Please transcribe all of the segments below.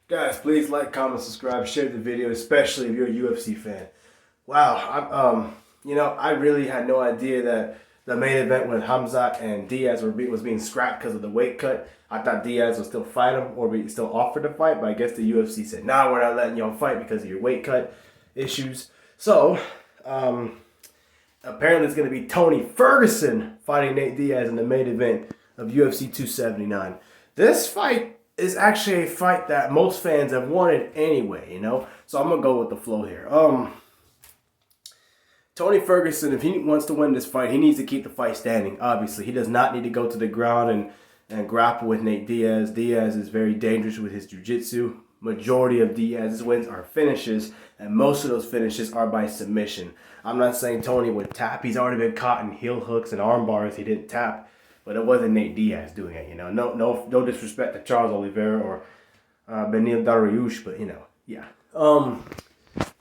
Guys, please like, comment, subscribe, share the video, especially if you're a UFC fan. Wow, I really had no idea that the main event with Hamzat and Diaz was being scrapped because of the weight cut. I thought Diaz would still fight him or be still offered to fight, but I guess the UFC said, "Nah, we're not letting y'all fight because of your weight cut issues." So, apparently, it's going to be Tony Ferguson fighting Nate Diaz in the main event of UFC 279. This fight is actually a fight that most fans have wanted anyway, So I'm gonna go with the flow here. Tony Ferguson, if he wants to win this fight, he needs to keep the fight standing. Obviously, he does not need to go to the ground and grapple with Nate Diaz. Diaz is very dangerous with his jiu-jitsu. Majority of Diaz's wins are finishes, and most of those finishes are by submission. I'm not saying Tony would tap. He's already been caught in heel hooks and arm bars. He didn't tap. But it wasn't Nate Diaz doing it, No disrespect to Charles Oliveira or Benil Dariush, but yeah.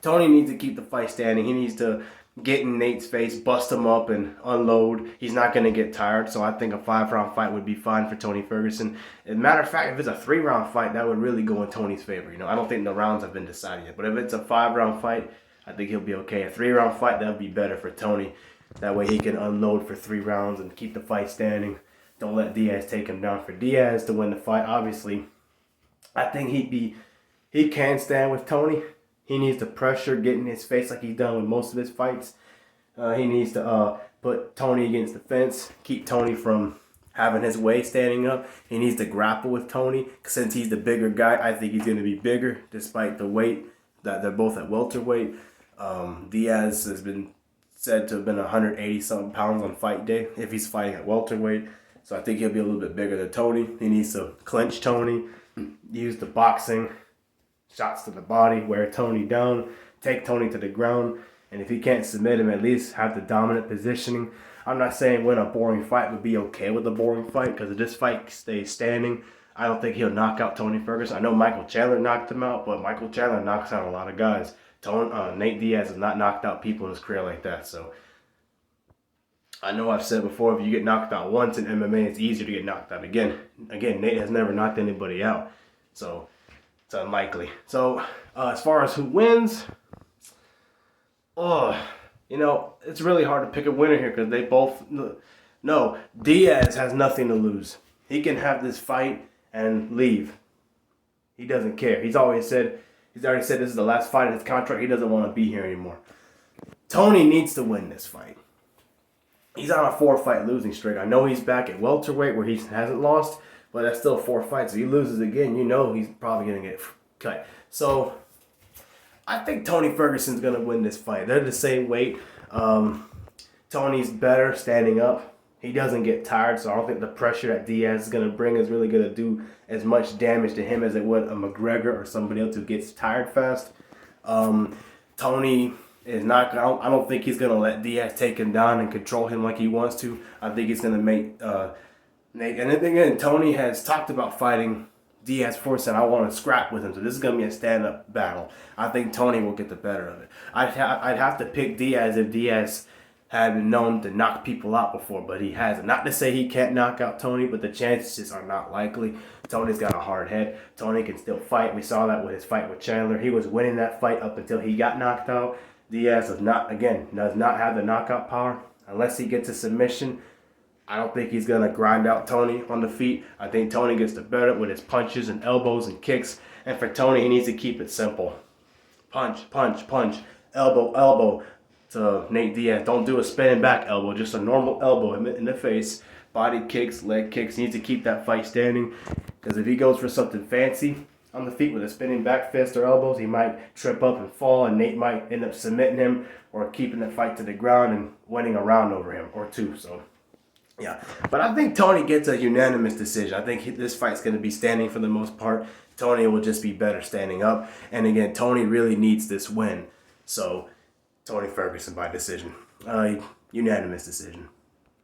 Tony needs to keep the fight standing. He needs to get in Nate's face, bust him up, and unload. He's not going to get tired, so I think a 5-round fight would be fine for Tony Ferguson. As a matter of fact, if it's a 3-round fight, that would really go in Tony's favor. I don't think the rounds have been decided yet, but if it's a 5-round fight, I think he'll be okay. A 3-round fight, that would be better for Tony. That way he can unload for 3 rounds and keep the fight standing. Don't let Diaz take him down. For Diaz to win the fight, obviously, I think he can stand with Tony. He needs to pressure, get in his face like he's done with most of his fights. He needs to put Tony against the fence, keep Tony from having his way standing up. He needs to grapple with Tony. Since he's the bigger guy, I think he's going to be bigger despite the weight that they're both at welterweight. Diaz has been said to have been 180-something pounds on fight day if he's fighting at welterweight. So I think he'll be a little bit bigger than Tony. He needs to clinch Tony, use the boxing, shots to the body, wear Tony down, take Tony to the ground. And if he can't submit him, at least have the dominant positioning. I'm not saying win a boring fight, would be okay with a boring fight, because if this fight stays standing, I don't think he'll knock out Tony Ferguson. I know Michael Chandler knocked him out, but Michael Chandler knocks out a lot of guys. Nate Diaz has not knocked out people in his career like that. So I know I've said before, if you get knocked out once in MMA, it's easier to get knocked out again. Again, Nate has never knocked anybody out. So it's unlikely. So as far as who wins, it's really hard to pick a winner here because they both no. Diaz has nothing to lose. He can have this fight and leave. He doesn't care. He's already said this is the last fight of his contract. He doesn't want to be here anymore. Tony needs to win this fight. He's on a 4-fight losing streak. I know he's back at welterweight where he hasn't lost, but that's still 4 fights. If he loses again, he's probably going to get cut. So I think Tony Ferguson's going to win this fight. They're the same weight. Tony's better standing up. He doesn't get tired, so I don't think the pressure that Diaz is going to bring is really going to do as much damage to him as it would a McGregor or somebody else who gets tired fast. Tony is not. I don't think he's going to let Diaz take him down and control him like he wants to. I think he's going to make Nate. And then again, Tony has talked about fighting Diaz before, said I want to scrap with him. So this is going to be a stand-up battle. I think Tony will get the better of it. I'd have to pick Diaz if Diaz had been known to knock people out before, but he hasn't. Not to say he can't knock out Tony, but the chances are not likely. Tony's got a hard head. Tony can still fight. We saw that with his fight with Chandler. He was winning that fight up until he got knocked out. Diaz does not have the knockout power. Unless he gets a submission, I don't think he's going to grind out Tony on the feet. I think Tony gets the better with his punches and elbows and kicks. And for Tony, he needs to keep it simple. Punch, punch, punch, elbow, elbow to Nate Diaz. Don't do a spinning back elbow, just a normal elbow in the face. Body kicks, leg kicks. He needs to keep that fight standing. Because if he goes for something fancy on the feet with a spinning back fist or elbows, he might trip up and fall, and Nate might end up submitting him or keeping the fight to the ground and winning a round over him or 2. So yeah, but I think Tony gets a unanimous decision. I think this fight's going to be standing for the most part. Tony will just be better standing up. And again, Tony really needs this win. So Tony Ferguson by decision. Unanimous decision.